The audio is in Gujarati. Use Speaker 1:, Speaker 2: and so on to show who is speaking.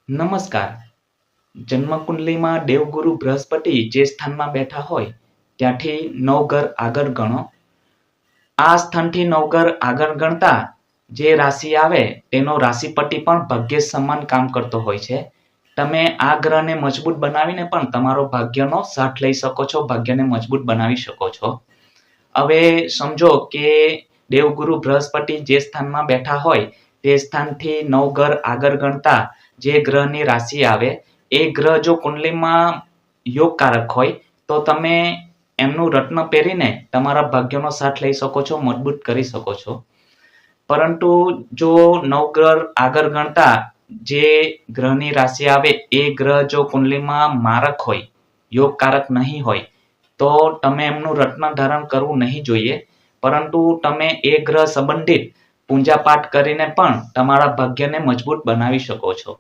Speaker 1: નમસ્કાર. જન્મકુંડલીમાં દેવગુરુ બૃહસ્પતિ જે સ્થાનમાં બેઠા હોય ત્યાંથી 9 ઘર આગળ ગણો. આ સ્થાનથી 9 ઘર આગળ ગણતા જે રાશિ આવે તેનો રાશિપતિ પણ ભાગ્ય સમાન કામ કરતો હોય છે. તમે આ ગ્રહને મજબૂત બનાવીને પણ તમારો ભાગ્યનો સાથ લઈ શકો છો, ભાગ્યને મજબૂત બનાવી શકો છો. હવે સમજો કે દેવગુરુ બૃહસ્પતિ જે સ્થાનમાં બેઠા હોય તે સ્થાનથી 9 ઘર આગળ ગણતા જે ગ્રહની રાશિ આવે એ ગ્રહ જો કુંડલીમાં યોગકારક હોય તો તમે એમનું રત્ન પહેરીને તમારા ભાગ્યનો સાથ લઈ શકો છો, મજબૂત કરી શકો છો. પરંતુ જો 9 ગ્રહ આગળ ગણતા જે ગ્રહની રાશિ આવે એ ગ્રહ જો કુંડલીમાં મારક હોય, યોગકારક નહીં હોય તો તમે એમનું રત્ન ધારણ કરવું નહીં જોઈએ. પરંતુ તમે એ ગ્રહ સંબંધિત પૂજા પાઠ કરીને પણ તમારા ભાગ્યને મજબૂત બનાવી શકો છો.